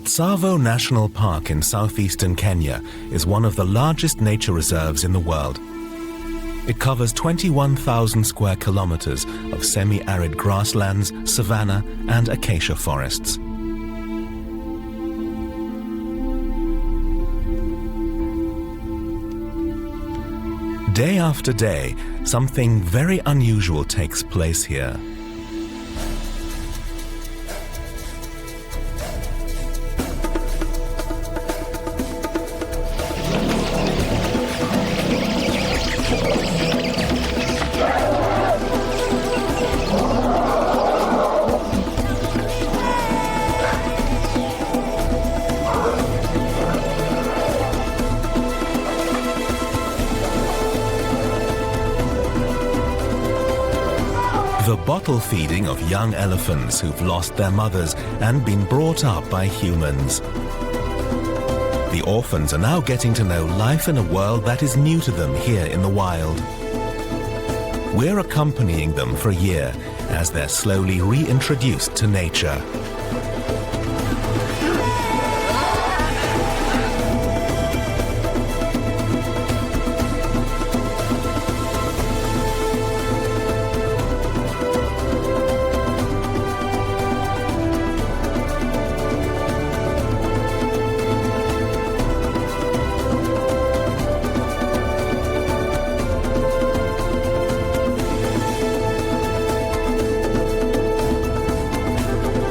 Tsavo National Park in southeastern Kenya is one of the largest nature reserves in the world. It covers 21,000 square kilometers of semi-arid grasslands, savanna, and acacia forests. Day after day, something very unusual takes place here. The bottle feeding of young elephants who've lost their mothers and been brought up by humans. The orphans are now getting to know life in a world that is new to them here in the wild. We're accompanying them for a year as they're slowly reintroduced to nature.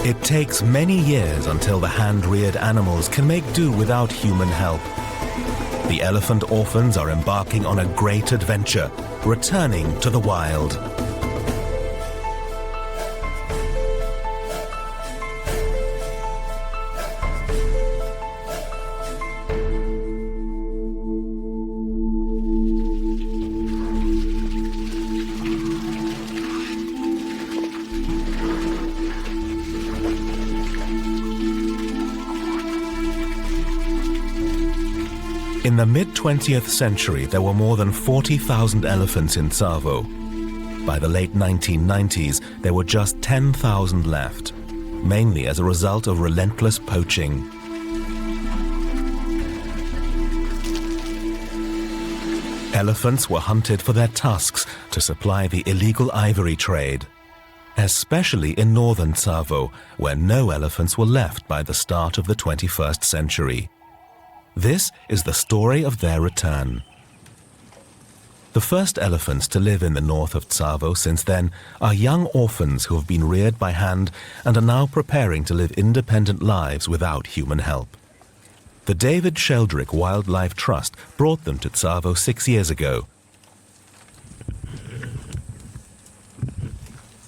It takes many years until the hand-reared animals can make do without human help. The elephant orphans are embarking on a great adventure, returning to the wild. In the mid-20th century, there were more than 40,000 elephants in Tsavo. By the late 1990s, there were just 10,000 left, mainly as a result of relentless poaching. Elephants were hunted for their tusks to supply the illegal ivory trade, especially in northern Tsavo, where no elephants were left by the start of the 21st century. This is the story of their return. The first elephants to live in the north of Tsavo since then are young orphans who have been reared by hand and are now preparing to live independent lives without human help. The David Sheldrick Wildlife Trust brought them to Tsavo 6 years ago.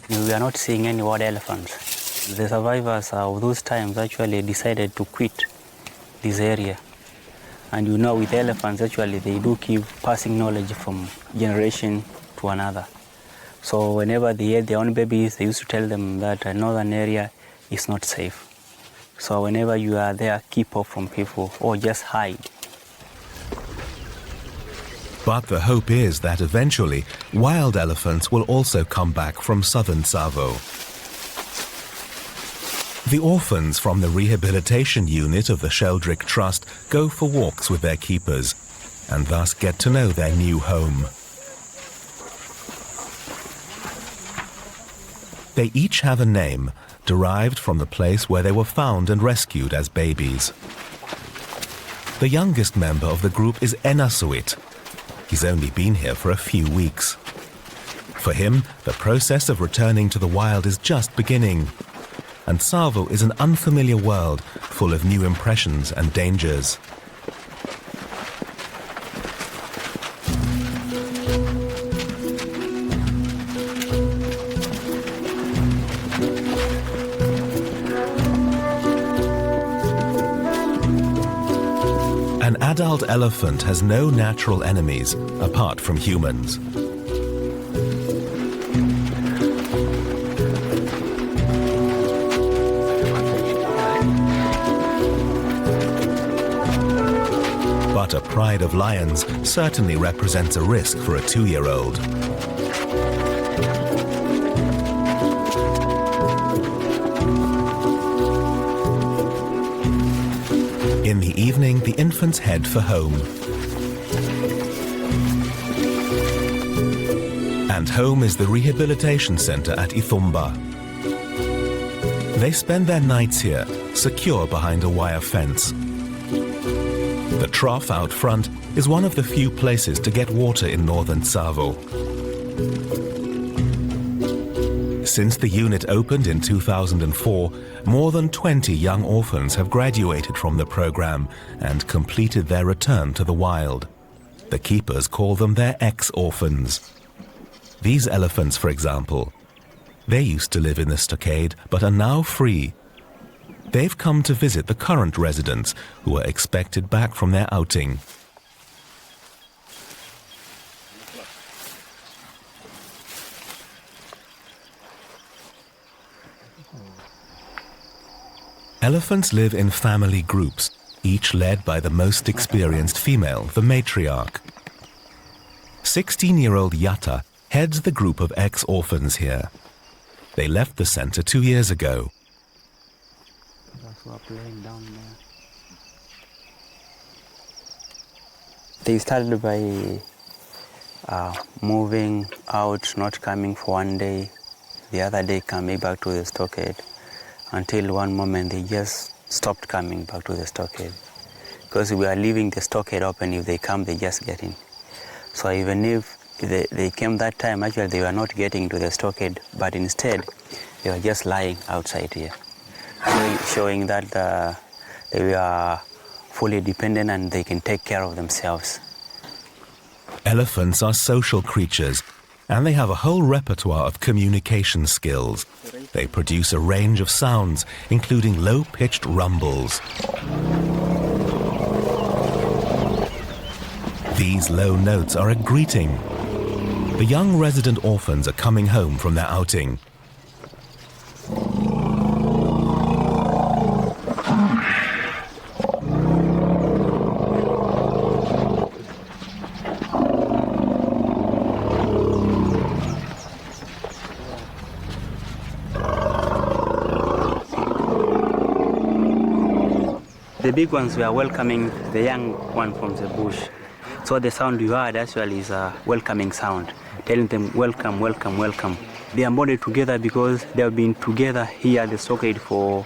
We are not seeing any wild elephants. The survivors of those times actually decided to quit this area. And you know, with elephants, actually, they do keep passing knowledge from generation to another. So whenever they had their own babies, they used to tell them that a northern area is not safe. So whenever you are there, keep off from people or just hide. But the hope is that eventually, wild elephants will also come back from southern Tsavo. The orphans from the rehabilitation unit of the Sheldrick Trust go for walks with their keepers and thus get to know their new home. They each have a name derived from the place where they were found and rescued as babies. The youngest member of the group is Enasuit. He's only been here for a few weeks. For him, the process of returning to the wild is just beginning. And Tsavo is an unfamiliar world full of new impressions and dangers. An adult elephant has no natural enemies apart from humans. But a pride of lions certainly represents a risk for a 2-year-old. evening, the infants head for home. And home is the rehabilitation center at Ithumba. They spend their nights here, secure behind a wire fence. The trough out front is one of the few places to get water in northern Tsavo. Since the unit opened in 2004, more than 20 young orphans have graduated from the program and completed their return to the wild. The keepers call them their ex-orphans. These elephants, for example, they used to live in the stockade but are now free. They've come to visit the current residents who are expected back from their outing. Elephants live in family groups, each led by the most experienced female, the matriarch. 16-year-old Yatta heads the group of ex-orphans here. They left the center 2 years ago. They started by moving out, not coming for one day, the other day coming back to the stockade, until one moment they just stopped coming back to the stockade. Because we are leaving the stockade open, if they come, they just get in. So even if they came that time, actually they were not getting to the stockade, but instead they were just lying outside here, showing that they were fully dependent and they can take care of themselves. Elephants are social creatures, and they have a whole repertoire of communication skills. They produce a range of sounds, including low-pitched rumbles. These low notes are a greeting. The young resident orphans are coming home from their outing. The big ones were welcoming the young one from the bush. So the sound you heard actually is a welcoming sound, telling them welcome, welcome, welcome. They are bonded together because they have been together here at the stockade for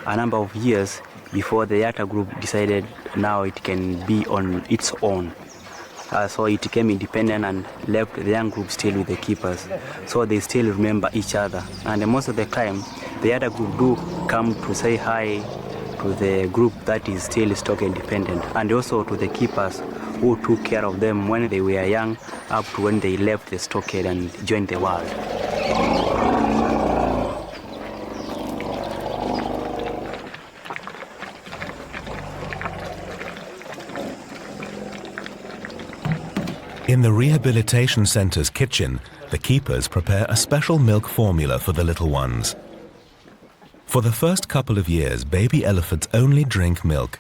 a number of years before the Yatta group decided now it can be on its own. So it became independent and left the young group still with the keepers. So they still remember each other. And most of the time, the Yatta group do come to say hi to the group that is still stockade dependent, and also to the keepers who took care of them when they were young up to when they left the stockade and joined the wild. In the rehabilitation center's kitchen, the keepers prepare a special milk formula for the little ones. For the first couple of years, baby elephants only drink milk.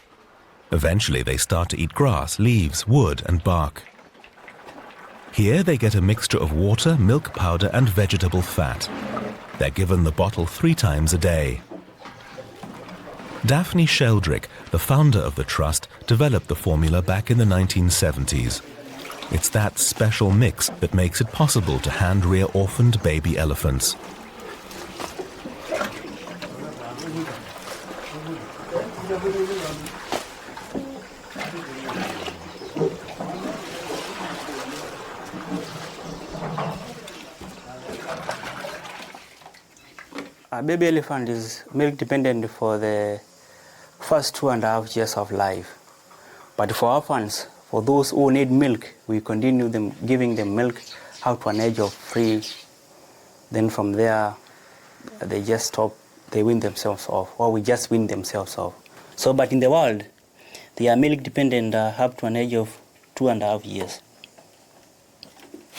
Eventually, they start to eat grass, leaves, wood, and bark. Here, they get a mixture of water, milk powder, and vegetable fat. They're given the bottle 3 times a day. David Sheldrick, the founder of the trust, developed the formula back in the 1970s. It's that special mix that makes it possible to hand-rear orphaned baby elephants. A baby elephant is milk dependent for the first 2.5 years of life. But for orphans, for those who need milk, we continue giving them milk up to an age of 3. Then from there, they just stop, they wean themselves off, or we just wean themselves off. So, but in the world, they are milk dependent up to an age of 2.5 years.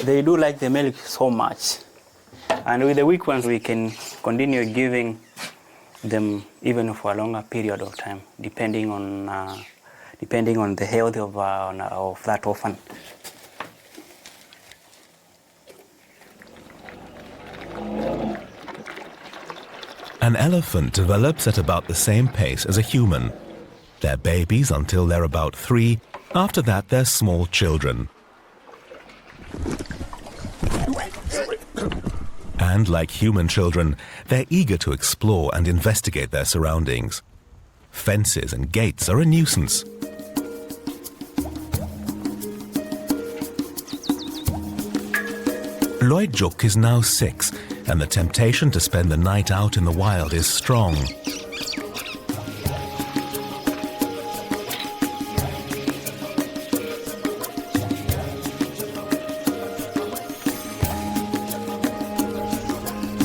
They do like the milk so much. And with the weak ones, we can continue giving them even for a longer period of time, depending on the health of that orphan. An elephant develops at about the same pace as a human. They're babies until they're about 3. After that, they're small children. And like human children, they're eager to explore and investigate their surroundings. Fences and gates are a nuisance. Loijuk is now 6, and the temptation to spend the night out in the wild is strong.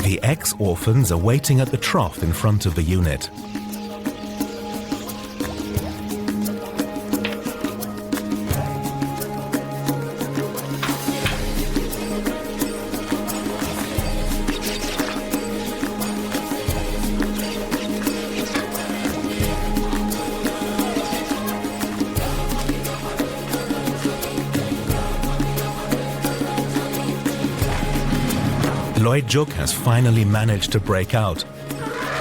The ex-orphans are waiting at the trough in front of the unit. Loijuk has finally managed to break out,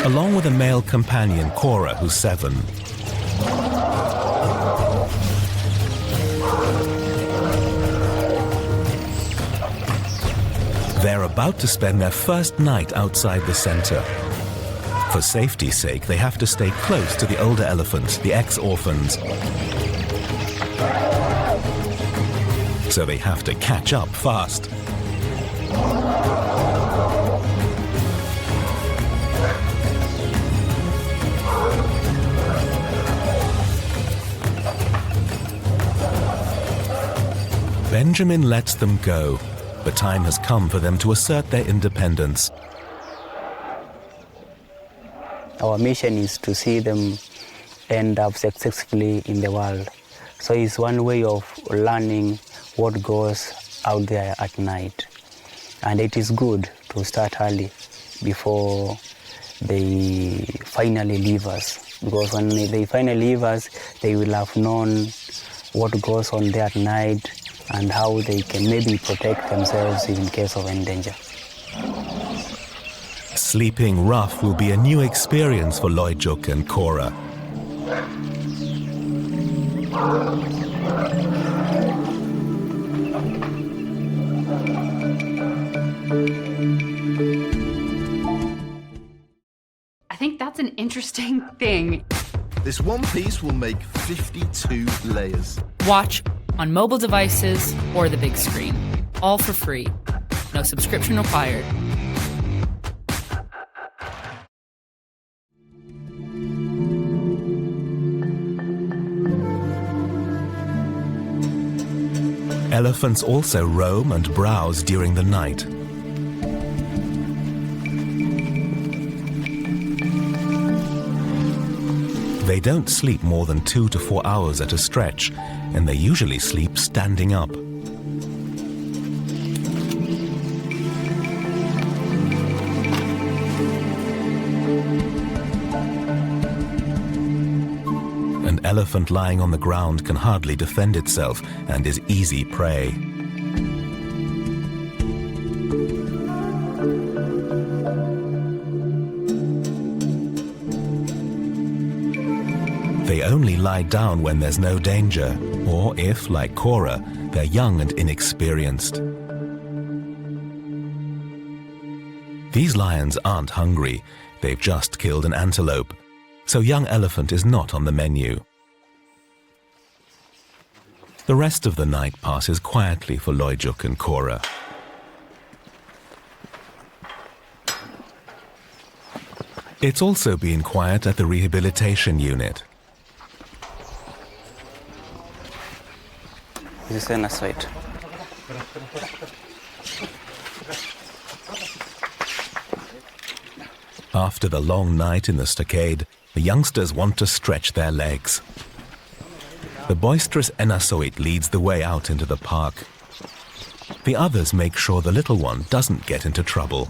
along with a male companion, Cora, who's 7. They're about to spend their first night outside the center. For safety's sake, they have to stay close to the older elephants, the ex-orphans. So they have to catch up fast. Benjamin lets them go. The time has come for them to assert their independence. Our mission is to see them end up successfully in the world. So it's one way of learning what goes out there at night. And it is good to start early before they finally leave us. Because when they finally leave us, they will have known what goes on there at night and how they can maybe protect themselves in case of any danger. Sleeping rough will be a new experience for Loijuk and Cora. I think that's an interesting thing. This one piece will make 52 layers. Watch on mobile devices or the big screen. All for free. No subscription required. Elephants also roam and browse during the night. They don't sleep more than 2 to 4 hours at a stretch, and they usually sleep standing up. An elephant lying on the ground can hardly defend itself and is easy prey. They only lie down when there's no danger, or if, like Cora, they're young and inexperienced. These lions aren't hungry, they've just killed an antelope, so young elephant is not on the menu. The rest of the night passes quietly for Loijuk and Cora. It's also been quiet at the rehabilitation unit. This is an site. After the long night in the stockade, the youngsters want to stretch their legs. The boisterous Enasoit leads the way out into the park. The others make sure the little one doesn't get into trouble.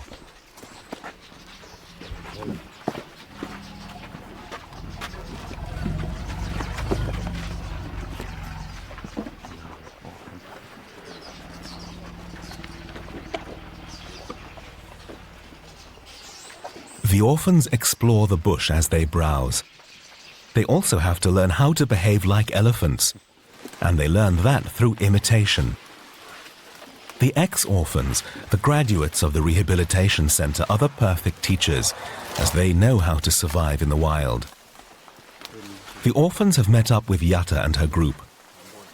The orphans explore the bush as they browse. They also have to learn how to behave like elephants, and they learn that through imitation. The ex-orphans, the graduates of the rehabilitation center, are the perfect teachers, as they know how to survive in the wild. The orphans have met up with Yatta and her group.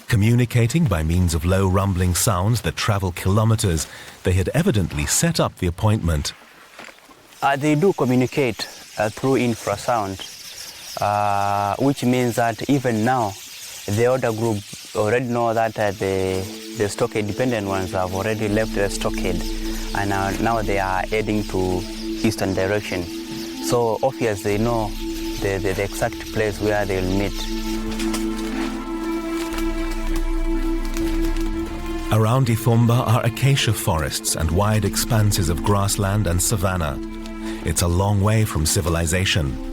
Communicating by means of low rumbling sounds that travel kilometers, they had evidently set up the appointment. They do communicate through infrasound, which means that even now, the older group already know that the stockade-dependent ones have already left the stockade, and now they are heading to eastern direction. So obviously they know the exact place where they'll meet. Around Ithumba are acacia forests and wide expanses of grassland and savanna. It's a long way from civilization.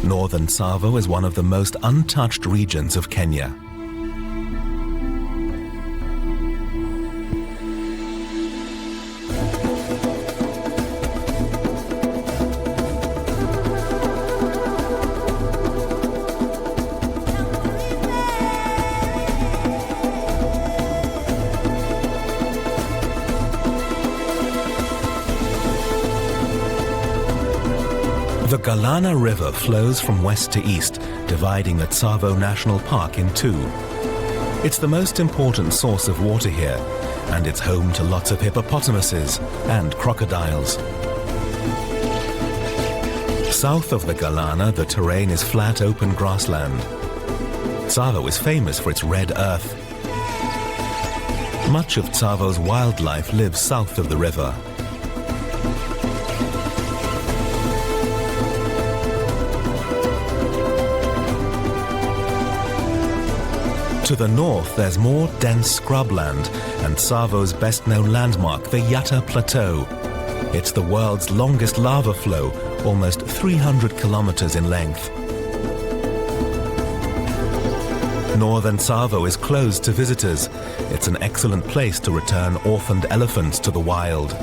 Northern Tsavo is one of the most untouched regions of Kenya. The Galana River flows from west to east, dividing the Tsavo National Park in two. It's the most important source of water here, and it's home to lots of hippopotamuses and crocodiles. South of the Galana, the terrain is flat, open grassland. Tsavo is famous for its red earth. Much of Tsavo's wildlife lives south of the river. To the north, there's more dense scrubland and Tsavo's best-known landmark, the Yatta Plateau. It's the world's longest lava flow, almost 300 kilometers in length. Northern Tsavo is closed to visitors. It's an excellent place to return orphaned elephants to the wild.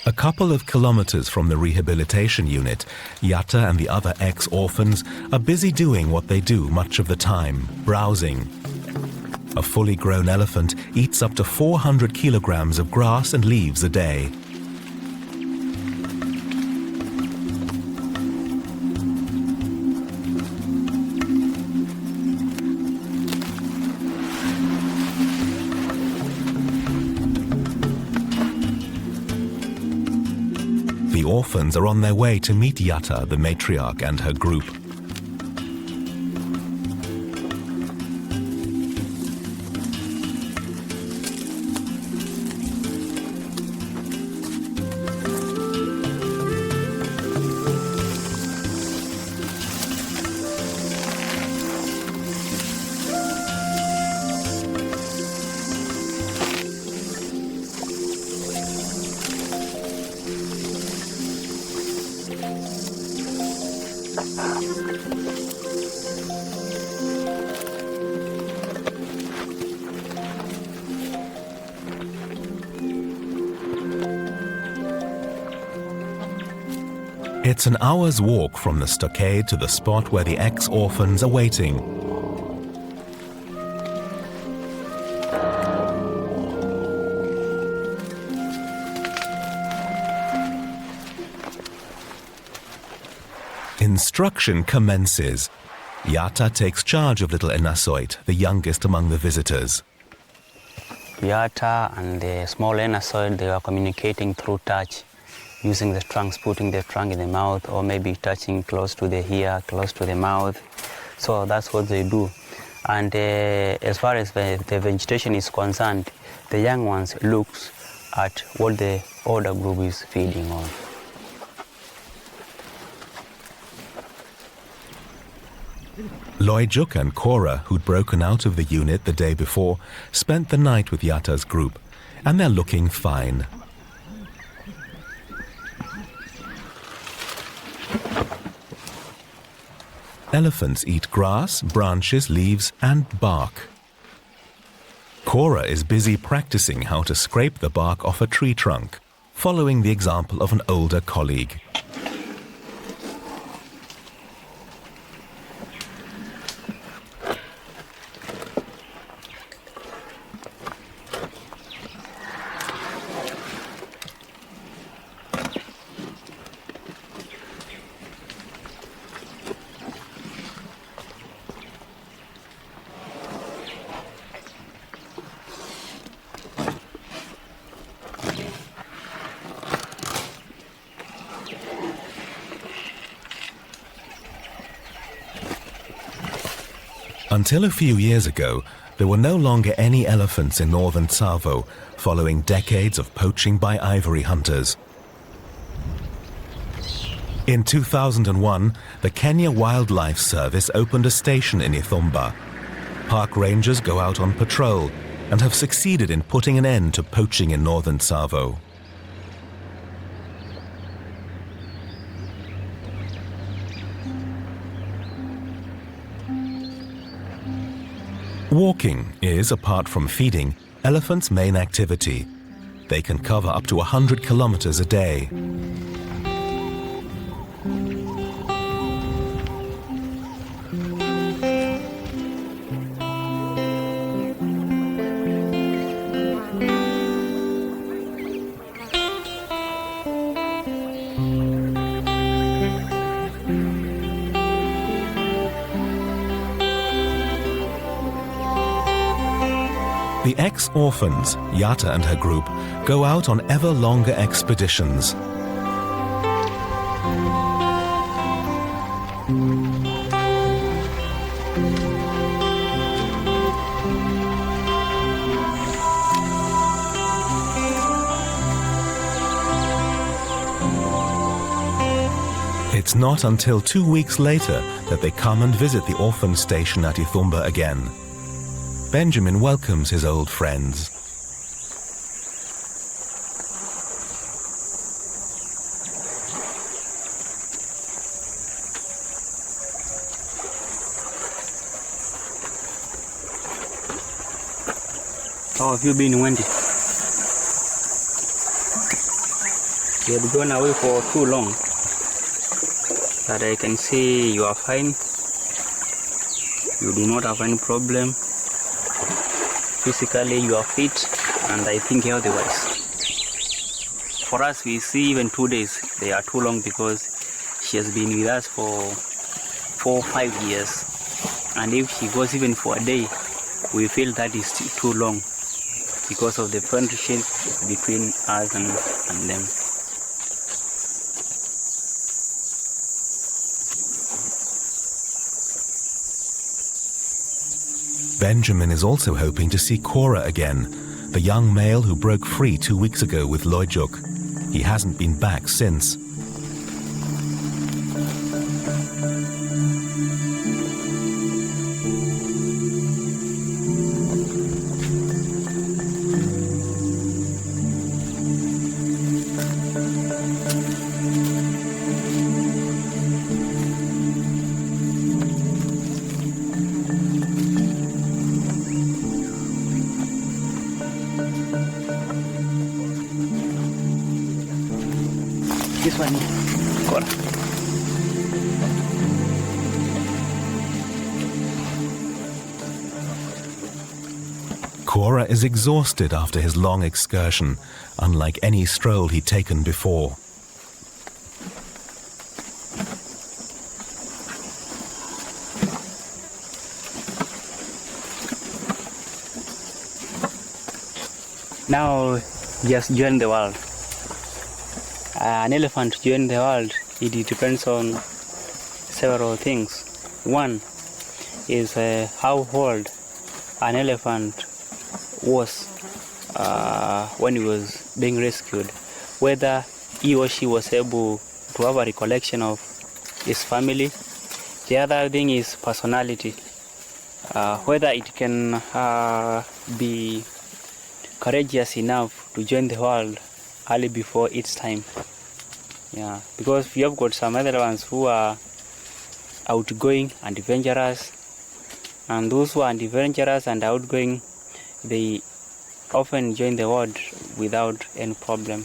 A couple of kilometers from the rehabilitation unit, Yatta and the other ex-orphans are busy doing what they do much of the time, browsing. A fully grown elephant eats up to 400 kilograms of grass and leaves a day. The orphans are on their way to meet Yatta, the matriarch, and her group. It's an hour's walk from the stockade to the spot where the ex-orphans are waiting. Instruction commences. Yatta takes charge of little Enasoit, the youngest among the visitors. Yatta and the small Enasoid, they are communicating through touch, using the trunks, putting the trunk in the mouth, or maybe touching close to the ear, close to the mouth. So that's what they do. And as far as the vegetation is concerned, the young ones look at what the older group is feeding on. Loijuk and Cora, who'd broken out of the unit the day before, spent the night with Yatta's group, and they're looking fine. Elephants eat grass, branches, leaves, and bark. Cora is busy practicing how to scrape the bark off a tree trunk, following the example of an older colleague. Until a few years ago, there were no longer any elephants in northern Tsavo, following decades of poaching by ivory hunters. In 2001, the Kenya Wildlife Service opened a station in Ithumba. Park rangers go out on patrol and have succeeded in putting an end to poaching in northern Tsavo. Walking is, apart from feeding, elephants' main activity. They can cover up to 100 kilometers a day. The ex-orphans, Yata and her group, go out on ever longer expeditions. It's not until 2 weeks later that they come and visit the orphan station at Ithumba again. Benjamin welcomes his old friends. How have you been, Wendy? You have gone away for too long, but I can see you are fine. You do not have any problem. Physically you are fit, and I think health-wise. For us, we see even 2 days, they are too long because she has been with us for 4 or 5 years. And if she goes even for a day, we feel that is too long because of the friendship between us and them. Benjamin is also hoping to see Cora again, the young male who broke free 2 weeks ago with Loijuk. He hasn't been back since. This one, Cora. Cora is exhausted after his long excursion, unlike any stroll he'd taken before. Now, just join the world. An elephant to join the world, it depends on several things. One is how old an elephant was when he was being rescued, whether he or she was able to have a recollection of his family. The other thing is personality, whether it can be courageous enough to join the world early before its time. Yeah, because we have got some other ones who are outgoing and adventurous. And those who are adventurous and outgoing, they often join the herd without any problem.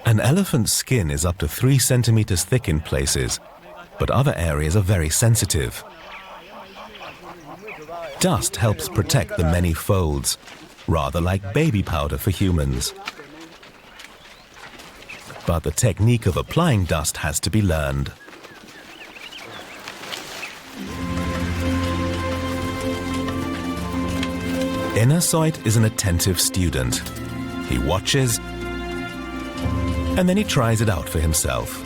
An elephant's skin is up to 3 centimeters thick in places, but other areas are very sensitive. Dust helps protect the many folds, rather like baby powder for humans. But the technique of applying dust has to be learned. Inasoit is an attentive student. He watches, and then he tries it out for himself.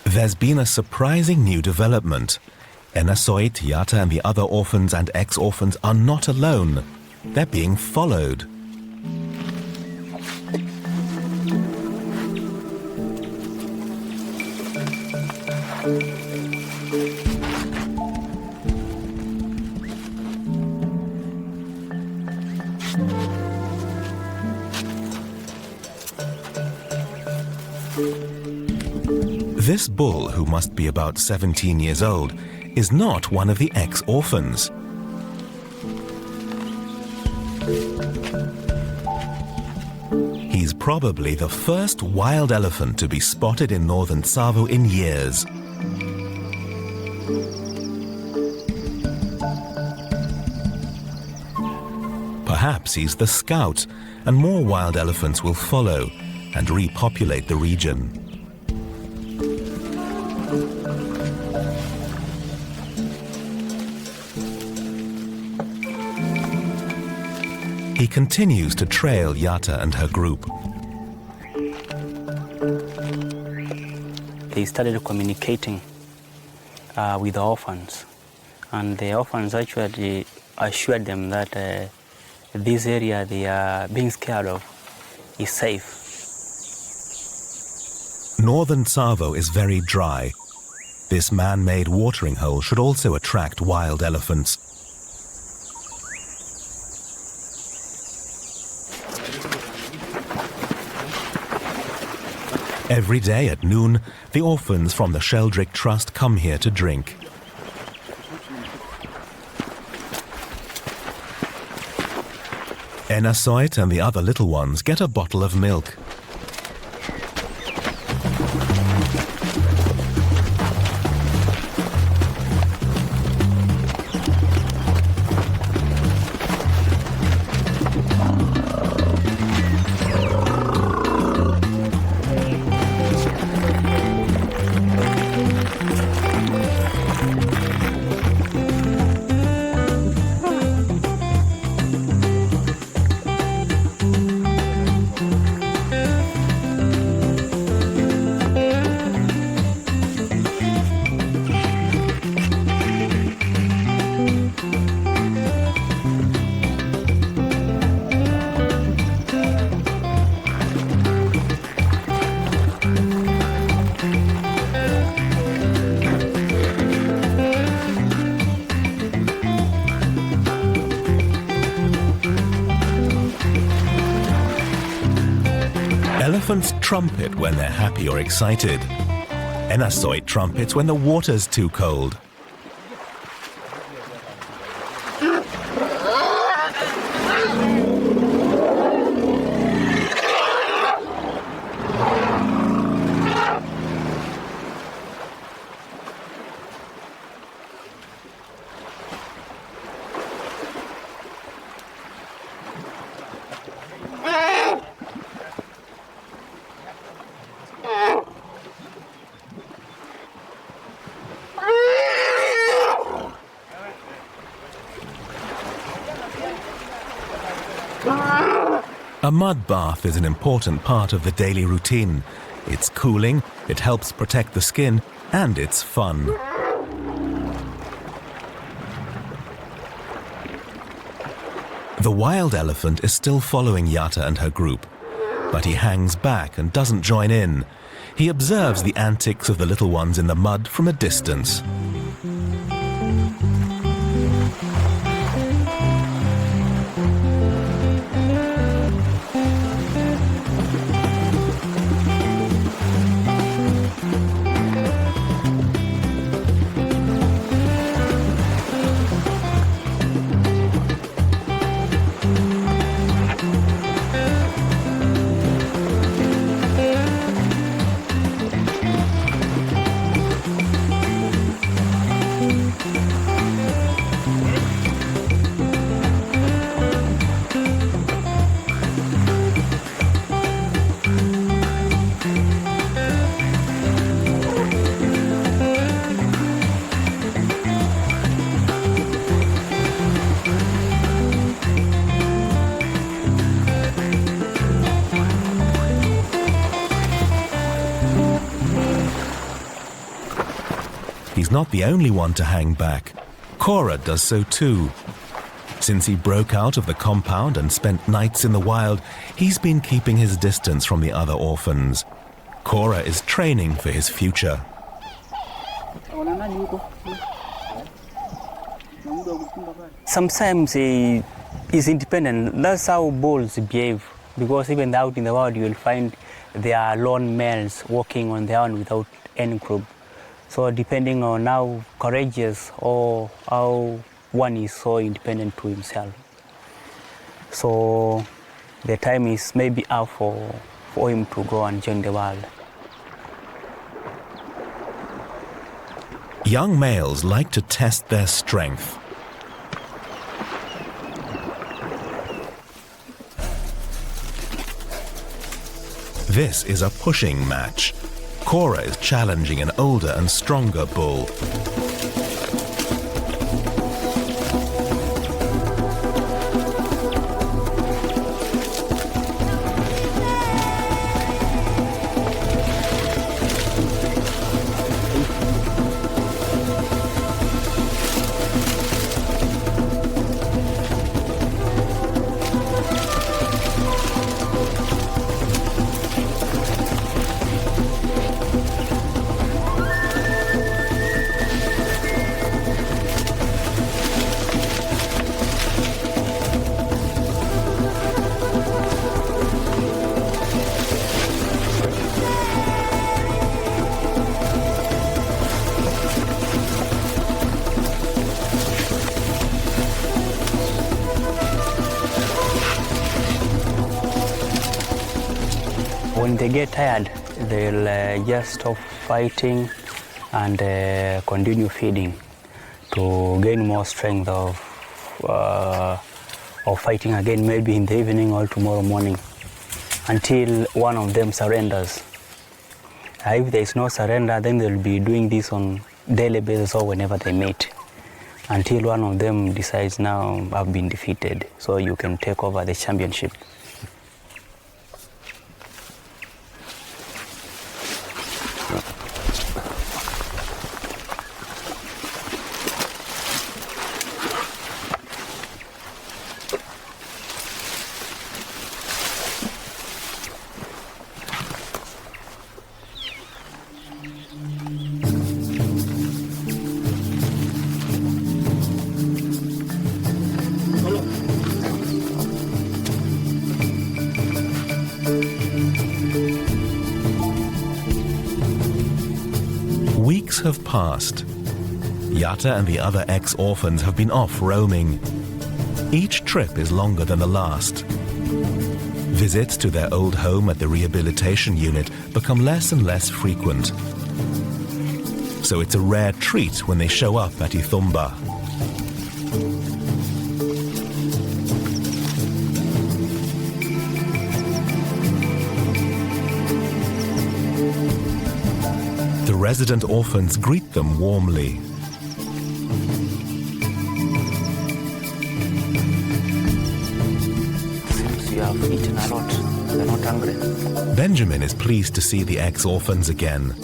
There's been a surprising new development. Inasoit, Yatta and the other orphans and ex-orphans are not alone. They're being followed. This bull, who must be about 17 years old, is not one of the ex-orphans. He's probably the first wild elephant to be spotted in northern Tsavo in years. Perhaps he's the scout, and more wild elephants will follow and repopulate the region. He continues to trail Yatta and her group. they started communicating with the orphans. And the orphans actually assured them that this area they are being scared of is safe. Northern Tsavo is very dry. This man-made watering hole should also attract wild elephants. Every day at noon, the orphans from the Sheldrick Trust come here to drink. Enasoit and the other little ones get a bottle of milk. Elephants trumpet when they're happy or excited. Enasoit trumpets when the water's too cold. A mud bath is an important part of the daily routine. It's cooling, it helps protect the skin, and it's fun. The wild elephant is still following Yatta and her group, but he hangs back and doesn't join in. He observes the antics of the little ones in the mud from a distance. He's not the only one to hang back. Cora does so too. Since he broke out of the compound and spent nights in the wild, he's been keeping his distance from the other orphans. Cora is training for his future. Sometimes he's independent. That's how bulls behave. Because even out in the wild, you will find they are lone males walking on their own without any group. So depending on how courageous or how one is so independent to himself. So the time is maybe up for him to go and join the wild. Young males like to test their strength. This is a pushing match. Cora is challenging an older and stronger bull. When they get tired, they'll just stop fighting and continue feeding to gain more strength of fighting again, maybe in the evening or tomorrow morning, until one of them surrenders. If there is no surrender, then they'll be doing this on daily basis or whenever they meet, until one of them decides, now I've been defeated, so you can take over the championship. Weeks have passed. Yatta and the other ex-orphans have been off roaming. Each trip is longer than the last. Visits to their old home at the rehabilitation unit become less and less frequent. So it's a rare treat when they show up at Ithumba. The resident orphans greet them warmly. Since you have eaten a lot, you're not hungry. Benjamin is pleased to see the ex-orphans again,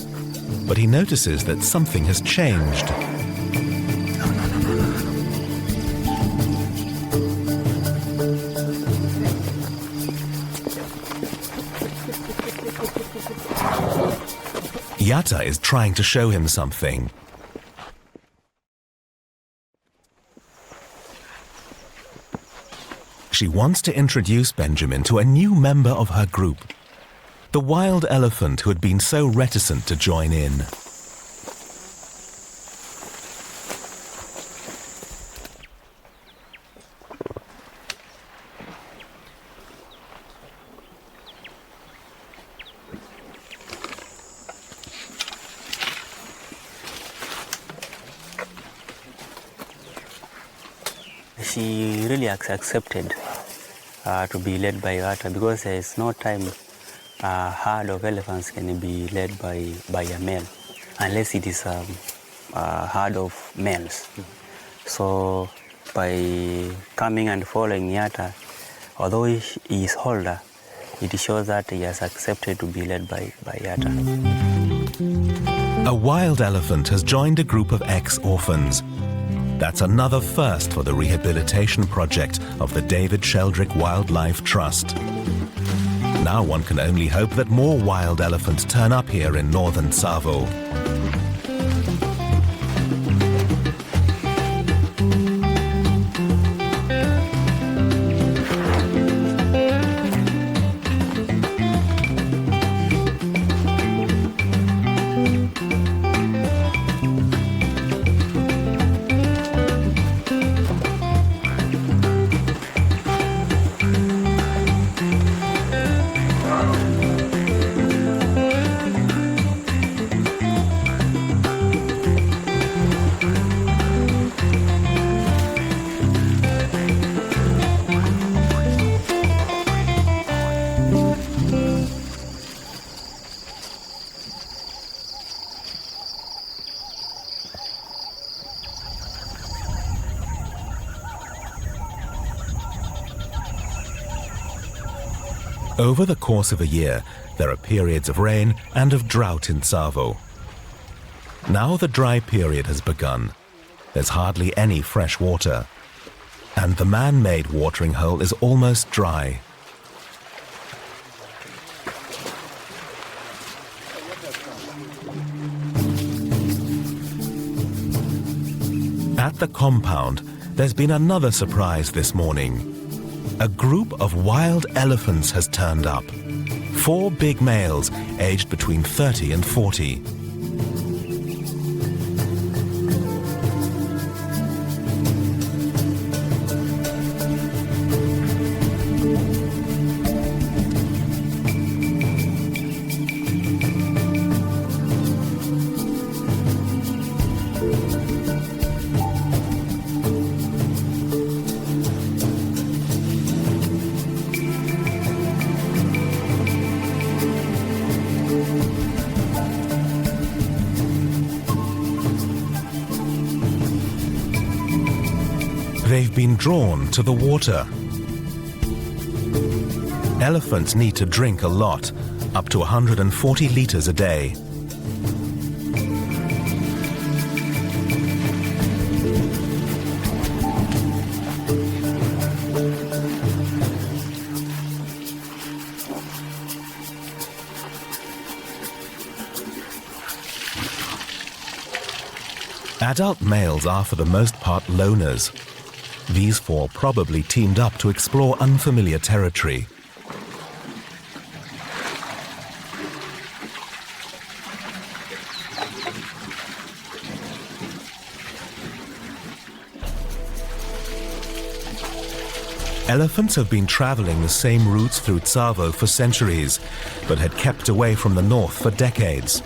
but he notices that something has changed. Yatta is trying to show him something. She wants to introduce Benjamin to a new member of her group, the wild elephant who had been so reticent to join in. She really accepted to be led by Yatta, because there is no time a herd of elephants can be led by a male, unless it is a herd of males. So by coming and following Yatta, although he is older, it shows that he has accepted to be led by Yatta. A wild elephant has joined a group of ex-orphans. That's another first for the rehabilitation project of the David Sheldrick Wildlife Trust. Now one can only hope that more wild elephants turn up here in northern Tsavo. Over the course of a year, there are periods of rain and of drought in Tsavo. Now the dry period has begun. There's hardly any fresh water, and the man-made watering hole is almost dry. At the compound, there's been another surprise this morning. A group of wild elephants has turned up. 4 big males, aged between 30 and 40. They've been drawn to the water. Elephants need to drink a lot, up to 140 liters a day. Adult males are for the most part loners. These four probably teamed up to explore unfamiliar territory. Elephants have been traveling the same routes through Tsavo for centuries, but had kept away from the north for decades.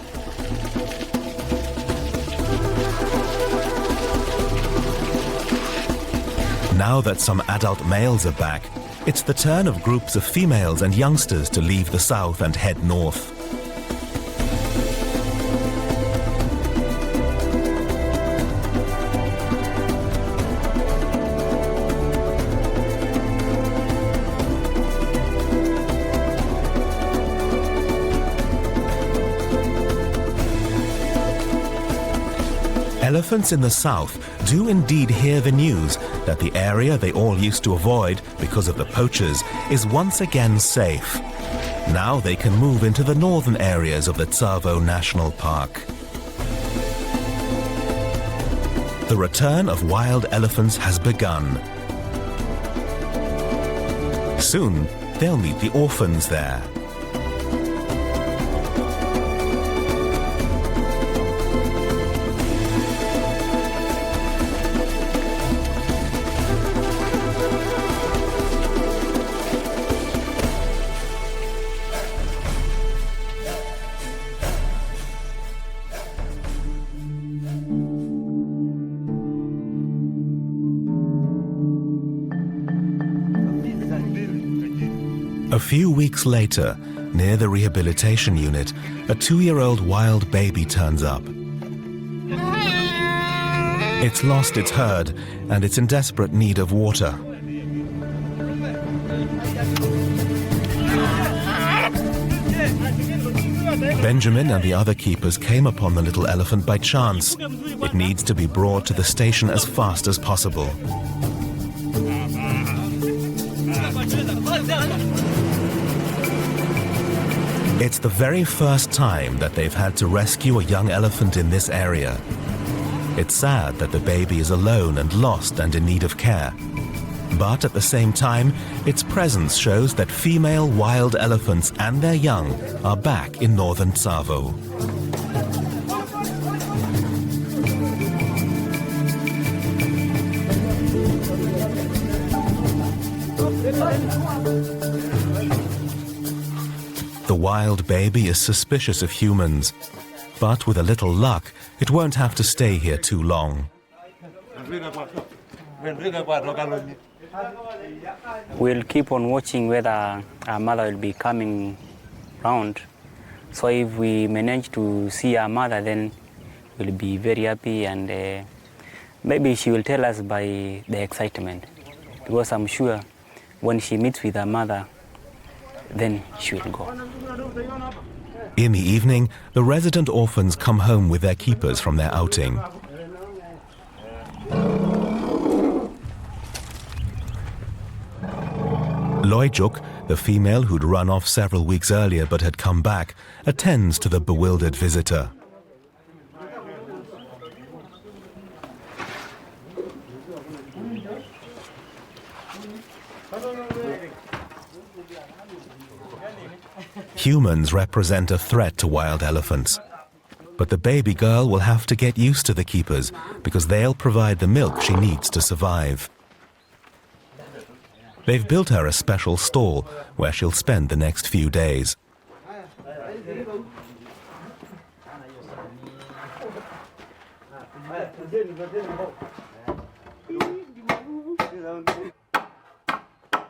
Now that some adult males are back, it's the turn of groups of females and youngsters to leave the south and head north. Elephants in the south do indeed hear the news that the area they all used to avoid because of the poachers is once again safe. Now they can move into the northern areas of the Tsavo National Park. The return of wild elephants has begun. Soon, they'll meet the orphans there. A few weeks later, near the rehabilitation unit, a 2-year-old wild baby turns up. It's lost its herd and it's in desperate need of water. Benjamin and the other keepers came upon the little elephant by chance. It needs to be brought to the station as fast as possible. It's the very first time that they've had to rescue a young elephant in this area. It's sad that the baby is alone and lost and in need of care. But at the same time, its presence shows that female wild elephants and their young are back in northern Tsavo. The wild baby is suspicious of humans, but with a little luck, it won't have to stay here too long. We'll keep on watching whether our mother will be coming round. So if we manage to see our mother, then we'll be very happy, and maybe she will tell us by the excitement, because I'm sure when she meets with her mother, then she will go. In the evening, the resident orphans come home with their keepers from their outing. Loijuk, the female who'd run off several weeks earlier but had come back, attends to the bewildered visitor. Humans represent a threat to wild elephants. But the baby girl will have to get used to the keepers because they'll provide the milk she needs to survive. They've built her a special stall where she'll spend the next few days.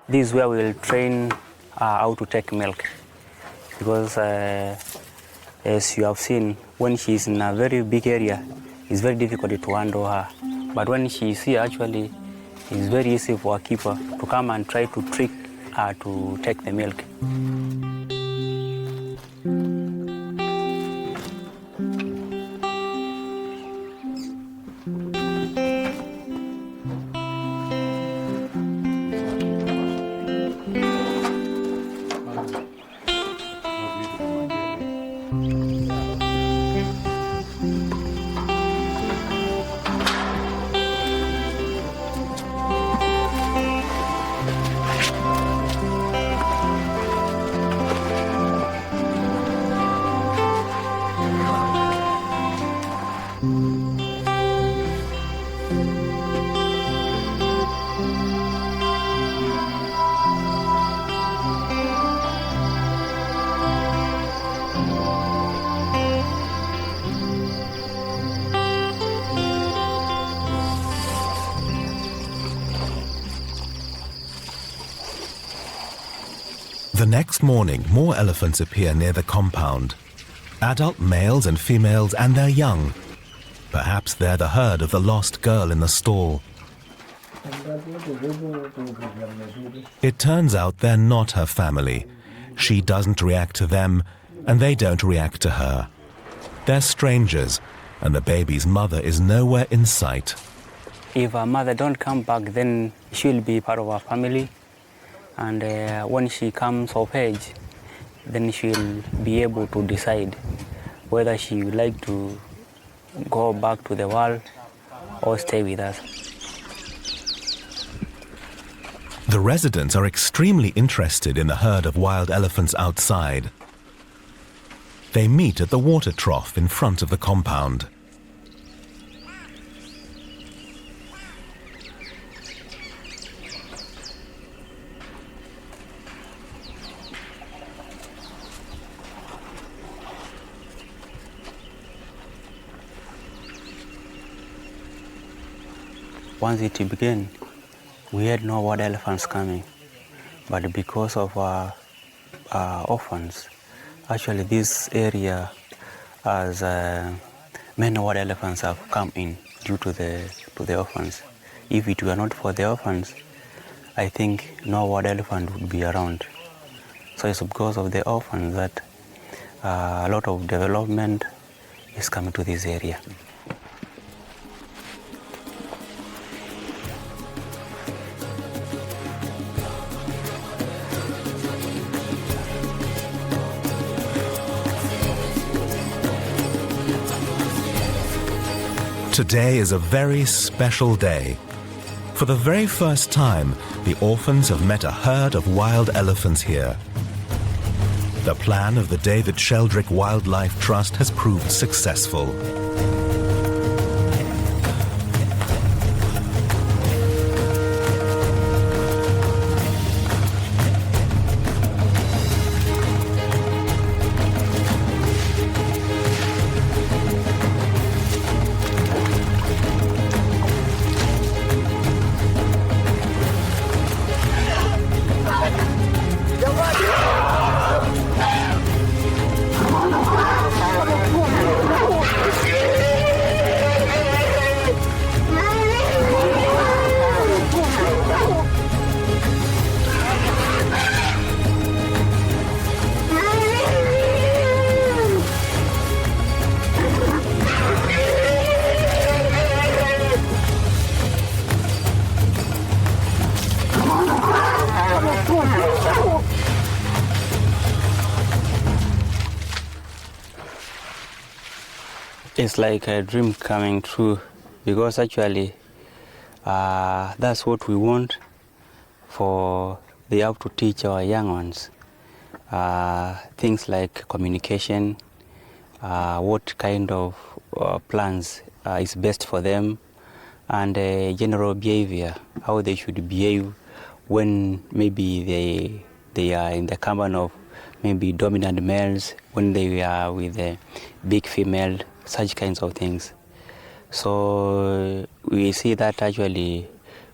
This is where we'll train how to take milk. Because as you have seen, when she's in a very big area, it's very difficult to handle her. But when she's here, actually, It's very easy for a keeper to come and try to trick her to take the milk. The next morning, more elephants appear near the compound. Adult males and females and their young. Perhaps they're the herd of the lost girl in the stall. It turns out they're not her family. She doesn't react to them, and they don't react to her. They're strangers, and the baby's mother is nowhere in sight. If her mother don't come back, then she'll be part of our family. And when she comes of age, then she'll be able to decide whether she would like to go back to the world or stay with us. The residents are extremely interested in the herd of wild elephants outside. They meet at the water trough in front of the compound. Once it began, we had no wild elephants coming, but because of our orphans, actually this area has many wild elephants have come in due to the orphans. If it were not for the orphans, I think no wild elephant would be around. So it's because of the orphans that a lot of development is coming to this area. Today is a very special day. For the very first time, the orphans have met a herd of wild elephants here. The plan of the David Sheldrick Wildlife Trust has proved successful. It's like a dream coming true, because actually that's what we want for they have to teach our young ones. Things like communication, what kind of plans is best for them, and general behavior, how they should behave when maybe they are in the company of maybe dominant males, when they are with a big female, such kinds of things. So we see that actually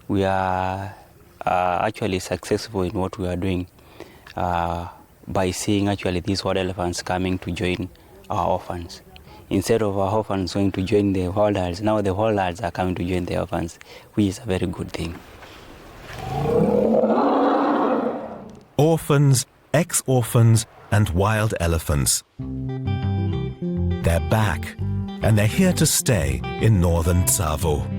we are actually successful in what we are doing by seeing actually these wild elephants coming to join our orphans. Instead of our orphans going to join the wildlife, now the wildlife are coming to join the orphans, which is a very good thing. Orphans, ex-orphans, and wild elephants. They're back, and they're here to stay in northern Tsavo.